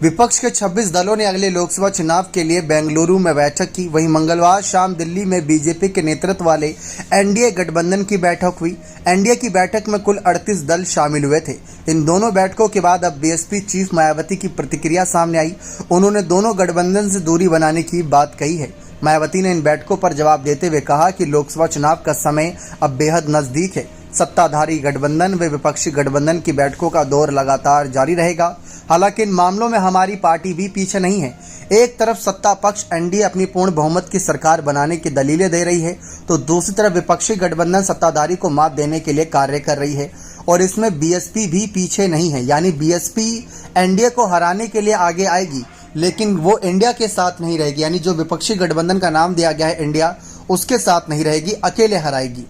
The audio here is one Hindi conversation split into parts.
विपक्ष के 26 दलों ने अगले लोकसभा चुनाव के लिए बेंगलुरु में बैठक की। वहीं मंगलवार शाम दिल्ली में बीजेपी के नेतृत्व वाले एनडीए गठबंधन की बैठक हुई। एनडीए की बैठक में कुल 38 दल शामिल हुए थे। इन दोनों बैठकों के बाद अब बीएसपी चीफ मायावती की प्रतिक्रिया सामने आई। उन्होंने दोनों गठबंधन से दूरी बनाने की बात कही है। मायावती ने इन बैठकों पर जवाब देते हुए कहा कि लोकसभा चुनाव का समय अब बेहद नजदीक है। सत्ताधारी गठबंधन व विपक्षी गठबंधन की बैठकों का दौर लगातार जारी रहेगा। हालांकि इन मामलों में हमारी पार्टी भी पीछे नहीं है। एक तरफ सत्ता पक्ष एनडीए अपनी पूर्ण बहुमत की सरकार बनाने की दलीलें दे रही है, तो दूसरी तरफ विपक्षी गठबंधन सत्ताधारी को मात देने के लिए कार्य कर रही है और इसमें बीएसपी भी पीछे नहीं है। यानी बीएसपी एनडीए को हराने के लिए आगे आएगी, लेकिन वो इंडिया के साथ नहीं रहेगी। यानी जो विपक्षी गठबंधन का नाम दिया गया है इंडिया, उसके साथ नहीं रहेगी, अकेले हराएगी।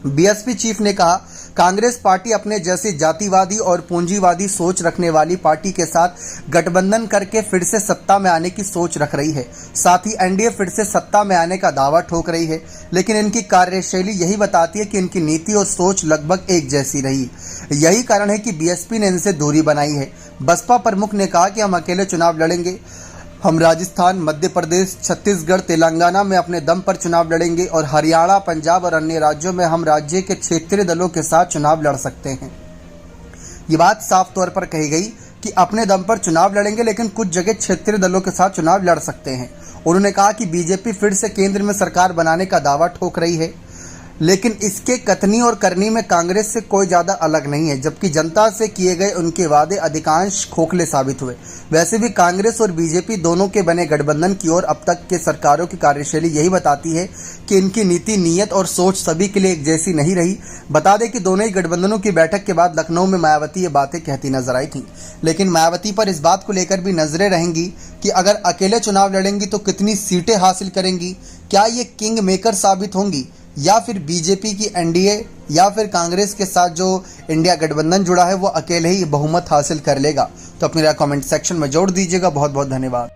बीएसपी चीफ ने कहा, कांग्रेस पार्टी अपने जैसी जातिवादी और पूंजीवादी सोच रखने वाली पार्टी के साथ गठबंधन करके फिर से सत्ता में आने की सोच रख रही है। साथ ही एनडीए फिर से सत्ता में आने का दावा ठोक रही है, लेकिन इनकी कार्यशैली यही बताती है कि इनकी नीति और सोच लगभग एक जैसी रही। यही कारण है कि बीएसपी ने इनसे दूरी बनाई है। बसपा प्रमुख ने कहा कि हम अकेले चुनाव लड़ेंगे। हम राजस्थान, मध्य प्रदेश, छत्तीसगढ़, तेलंगाना में अपने दम पर चुनाव लड़ेंगे और हरियाणा, पंजाब और अन्य राज्यों में हम राज्य के क्षेत्रीय दलों के साथ चुनाव लड़ सकते हैं। ये बात साफ तौर पर कही गई कि अपने दम पर चुनाव लड़ेंगे, लेकिन कुछ जगह क्षेत्रीय दलों के साथ चुनाव लड़ सकते हैं। उन्होंने कहा कि बीजेपी फिर से केंद्र में सरकार बनाने का दावा ठोक रही है, लेकिन इसके कथनी और करनी में कांग्रेस से कोई ज़्यादा अलग नहीं है, जबकि जनता से किए गए उनके वादे अधिकांश खोखले साबित हुए। वैसे भी कांग्रेस और बीजेपी दोनों के बने गठबंधन की ओर अब तक के सरकारों की कार्यशैली यही बताती है कि इनकी नीति, नीयत और सोच सभी के लिए एक जैसी नहीं रही। बता दें कि दोनों ही गठबंधनों की बैठक के बाद लखनऊ में मायावती ये बातें कहती नजर आई थी, लेकिन मायावती पर इस बात को लेकर भी नजरें रहेंगी कि अगर अकेले चुनाव लड़ेंगी तो कितनी सीटें हासिल करेंगी, क्या ये किंग मेकर साबित होंगी, या फिर बीजेपी की एनडीए या फिर कांग्रेस के साथ जो इंडिया गठबंधन जुड़ा है वो अकेले ही बहुमत हासिल कर लेगा। तो अपनी राय कमेंट सेक्शन में जोड़ दीजिएगा। बहुत बहुत धन्यवाद।